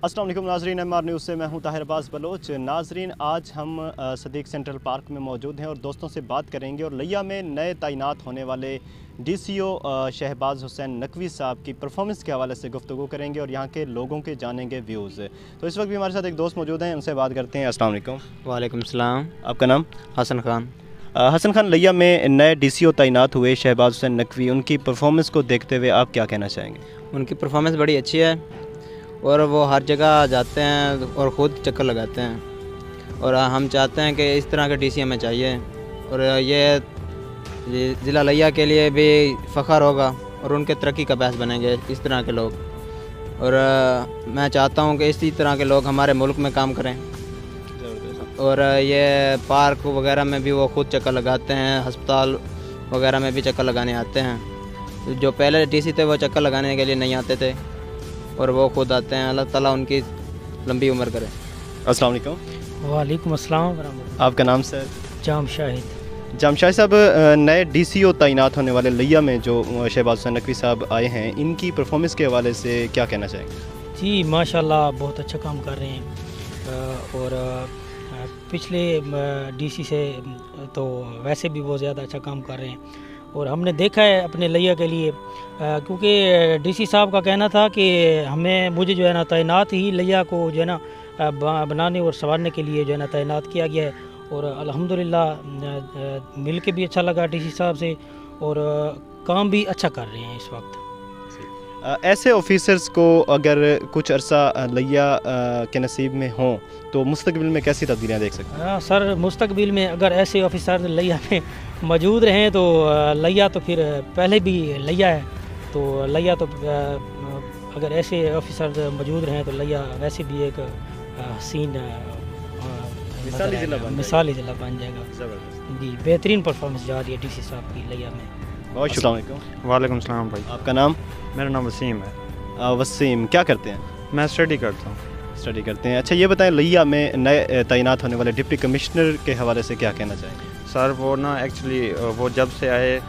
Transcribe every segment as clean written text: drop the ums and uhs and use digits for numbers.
अस्सलाम वालेकुम नाज़रीन, MR न्यूज़ से मैं हूं ताहिर अब्बास बलोच। नाज़रीन, आज हम सदीक सेंट्रल पार्क में मौजूद हैं और दोस्तों से बात करेंगे और लिया में नए तैनात होने वाले DCO शहबाज हुसैन नकवी साहब की परफॉर्मेंस के हवाले से गुफ्तगू करेंगे और यहाँ के लोगों के जानेंगे व्यूज़। तो इस वक्त भी हमारे साथ एक दोस्त मौजूद हैं, उनसे बात करते हैं। अस्सलाम वालेकुम। वालेकुम सलाम। आपका नाम? हसन खान। हसन खान, लिया में नए DCO तैनात हुए शहबाज हुसैन नकवी, उनकी परफॉर्मेंस को देखते हुए आप क्या कहना चाहेंगे? उनकी परफॉर्मेंस बड़ी अच्छी है और वो हर जगह जाते हैं और ख़ुद चक्कर लगाते हैं और हम चाहते हैं कि इस तरह के DC हमें चाहिए और ये ज़िला लिया के लिए भी फ़ख्र होगा और उनके तरक्की का बायस बनेंगे इस तरह के लोग। और मैं चाहता हूँ कि इसी तरह के लोग हमारे मुल्क में काम करें और ये पार्क वगैरह में भी वो ख़ुद चक्कर लगाते हैं, हस्पताल वगैरह में भी चक्कर लगाने आते हैं। जो पहले DC थे वो चक्कर लगाने के लिए नहीं आते थे और वो खुद आते हैं। अल्लाह ताला उनकी लंबी उम्र करे। अस्सलाम वालेकुम। वालेकुम अस्सलाम वरहमतुल्लाह। आपका नाम सर? जाम शाहिद। जाम शाहिद साहब, नए DCO तैनात होने वाले लिया में जो शहबाज हुसैन नकवी साहब आए हैं, इनकी परफॉर्मेंस के हवाले से क्या कहना चाहेंगे? जी माशाल्लाह बहुत अच्छा काम कर रहे हैं और पिछले DC से तो वैसे भी बहुत ज़्यादा अच्छा काम कर रहे हैं और हमने देखा है अपने लिया के लिए, क्योंकि DC साहब का कहना था कि मुझे जो है ना तैनात ही लिया को जो है ना बनाने और संवारने के लिए जो है ना तैनात किया गया है और अल्हम्दुलिल्लाह मिल के भी अच्छा लगा DC साहब से और काम भी अच्छा कर रहे हैं इस वक्त। ऐसे ऑफिसर्स को अगर कुछ अरसा लिया के नसीब में हों तो मुस्तकबिल में कैसी तब्दीलियाँ देख सकते हैं? हाँ सर, मुस्तकबिल में अगर ऐसे ऑफिसर लिया में मौजूद रहें तो लिया तो फिर पहले भी लिया है, तो लिया तो अगर ऐसे ऑफिसर मौजूद रहें तो लिया वैसे भी एक हसीन मिसाली ज़िला बन जाएगा। जी बेहतरीन परफॉर्मेंस जा रही है DC साहब की लिया में। बहुत शुक्रिया। वालेकुम सलाम भाई। आपका नाम? मेरा नाम वसीम है। वसीम, क्या करते हैं? मैं स्टडी करता हूँ। स्टडी करते हैं। अच्छा ये बताएं, लिया में नए तैनात होने वाले डिप्टी कमिश्नर के हवाले से क्या कहना चाहेंगे? सर वो ना एक्चुअली वो जब से आए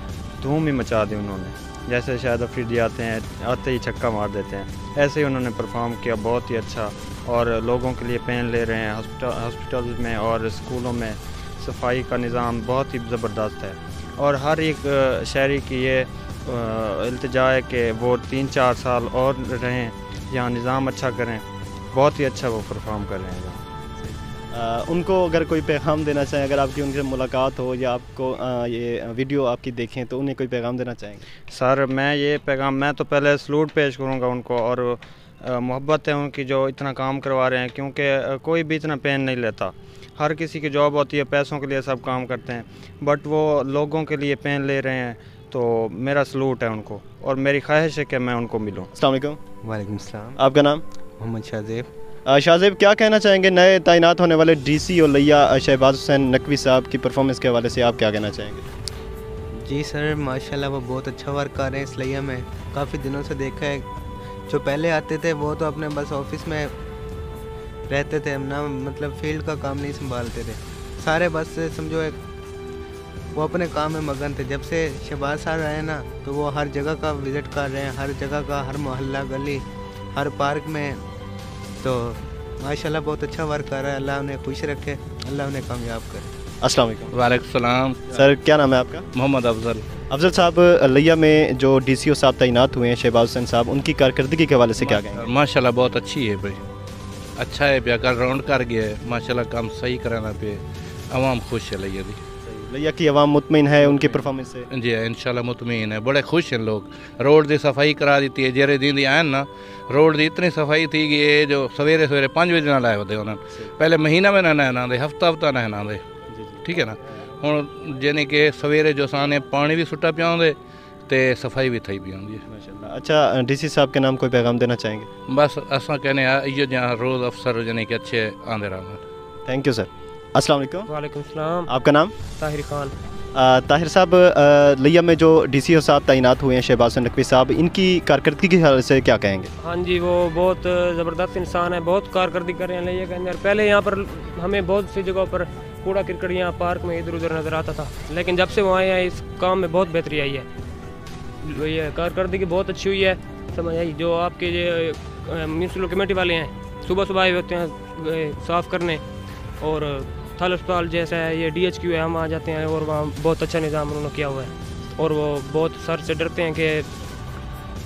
धूम ही मचा दी उन्होंने। जैसे शायद अफरीदी आते हैं, आते ही छक्का मार देते हैं, ऐसे ही उन्होंने परफॉर्म किया बहुत ही अच्छा और लोगों के लिए पेन ले रहे हैं। हॉस्पिटल में और स्कूलों में सफाई का निज़ाम बहुत ही ज़बरदस्त है और हर एक शहरी की ये इल्तिजा है कि वो 3-4 साल और रहें, यहाँ निज़ाम अच्छा करें। बहुत ही अच्छा वो परफॉर्म कर रहे हैं। उनको अगर कोई पैगाम देना चाहें, अगर आपकी उनसे मुलाकात हो या आपको ये वीडियो आपकी देखें तो उन्हें कोई पैगाम देना चाहेंगे? सर मैं तो पहले सलूट पेश करूँगा उनको और मोहब्बत है उनकी जो इतना काम करवा रहे हैं, क्योंकि कोई भी इतना पेन नहीं लेता। हर किसी की जॉब होती है, पैसों के लिए सब काम करते हैं, बट वो लोगों के लिए पेन ले रहे हैं, तो मेरा सलूट है उनको और मेरी ख्वाहिश है कि मैं उनको मिलूँ। अस्सलाम वालेकुम। वालेकुम सलाम। आपका नाम? मोहम्मद शाहजेब। शाहजेब, क्या कहना चाहेंगे नए तैनात होने वाले DCO लिया शहबाज हुसैन नकवी साहब की परफॉर्मेंस के हवाले से आप क्या कहना चाहेंगे? जी सर माशाल्लाह वो बहुत अच्छा वर्क कर रहे हैं इस लिया में। काफ़ी दिनों से देखा है, जो पहले आते थे वो तो अपने बस ऑफिस में रहते थे ना, मतलब फील्ड का काम नहीं संभालते थे सारे, बस समझो एक वो अपने काम में मगन थे। जब से शहबाज साहब आए ना तो वो हर जगह का विज़िट कर रहे हैं, हर जगह का, हर मोहल्ला गली, हर पार्क में, तो माशाल्लाह बहुत अच्छा वर्क कर रहा है। अल्लाह उन्हें खुश रखे, अल्लाह उन्हें कामयाब करे। अस्सलाम वालेकुम। वालेकुम सलाम। सर क्या नाम है आपका? मोहम्मद अफजल। अफजल साहब, लिया में जो DCO साहब तैनात हुए हैं शहबाज हुसैन साहब, उनकी कारकर्दगी के हवाले से क्या कहेंगे? माशाल्लाह बहुत अच्छी है भाई, अच्छा है, कल राउंड कर गया है माशाल्लाह, काम सही कराना पे आवाम खुश है। लिया की आवाम मुतमिन है उनकी परफॉर्मेंस से? जी इंशाल्लाह मुतमिन है, बड़े खुश हैं लोग। रोड की सफाई करा दी है, जेरे दिन आए ना रोड की इतनी सफाई थी कि ये जो सवेरे 5 बजे ना लाए होते उन्होंने, पहले महीना में ना नहना दे, हफ्ता नहना दे, ठीक है ना। हुण यानी कि सवेरे जो साने पानी भी सुट्टा पिया होंदे ते सफाई भी थी पी होंदी है माशाल्लाह। अच्छा DC साहब के नाम कोई पैगाम देना चाहेंगे? बस असा कहने इो जहाँ रोज़ अफसर यानी कि अच्छे आंदे रहें। Thank you sir. अस्सलाम वालेकुम। वालेकुम सलाम। आपका नाम? ताहिर खान। ताहिर साहब, लिया में जो DCO साहब तैनात हुए हैं शहबाज हुसैन नकवी साहब, इनकी कारकर्दगी के हवाले से क्या कहेंगे? हाँ जी, वो बहुत ज़बरदस्त इंसान है, बहुत कारकर्दगी कर रहे हैं लिया के अंदर। पहले यहाँ पर हमें बहुत सी जगहों पर कूड़ा क्रिकेट यहाँ पार्क में इधर उधर नज़र आता था, लेकिन जब से वो आए हैं इस काम में बहुत बेहतरी आई है। ये कारकर्दगी बहुत अच्छी हुई है, समझ आई। जो आपके म्यूनसिपल कमेटी वाले हैं सुबह सुबह आए होते हैं साफ़ करने। और थल अस्पताल जैसा है ये DHQ है, हम आ जाते हैं और वहाँ बहुत अच्छा निज़ाम उन्होंने किया हुआ है और वो बहुत सर से डरते हैं कि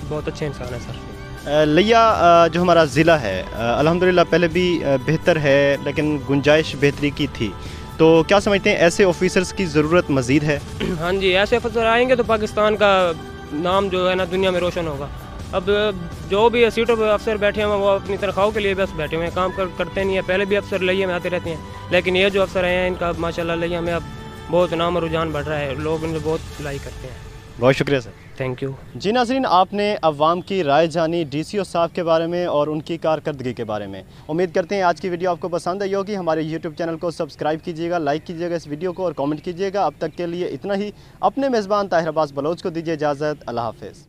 बहुत अच्छे इंसान है सर। लिया जो हमारा ज़िला है अल्हम्दुलिल्लाह पहले भी बेहतर है, लेकिन गुंजाइश बेहतरी की थी, तो क्या समझते हैं ऐसे ऑफिसर्स की ज़रूरत मज़ीद है? हाँ जी, ऐसे अफसर आएंगे तो पाकिस्तान का नाम जो है ना दुनिया में रोशन होगा। अब जो भी सीटों पर अफसर बैठे हैं वो अपनी तनख्वाहों के लिए बस बैठे हुए हैं, काम करते नहीं है। पहले भी अफसर लिया में आते रहते हैं, लेकिन ये जो अफसर आए हैं इनका माशाल्लाह लिया में अब बहुत नाम और रुझान बढ़ रहा है, लोग इनको बहुत लाइक करते हैं। बहुत शुक्रिया सर। Thank you. जी नाज़रीन, आपने अवाम की राय जानी DCO साहब के बारे में और उनकी कारकर्दगी के बारे में। उम्मीद करते हैं आज की वीडियो आपको पसंद आई होगी। हमारे YouTube चैनल को सब्सक्राइब कीजिएगा, लाइक कीजिएगा इस वीडियो को और कमेंट कीजिएगा। अब तक के लिए इतना ही। अपने मेज़बान ताहिर अब्बास बलोच को दीजिए इजाज़त। अल्लाह हाफ़िज़।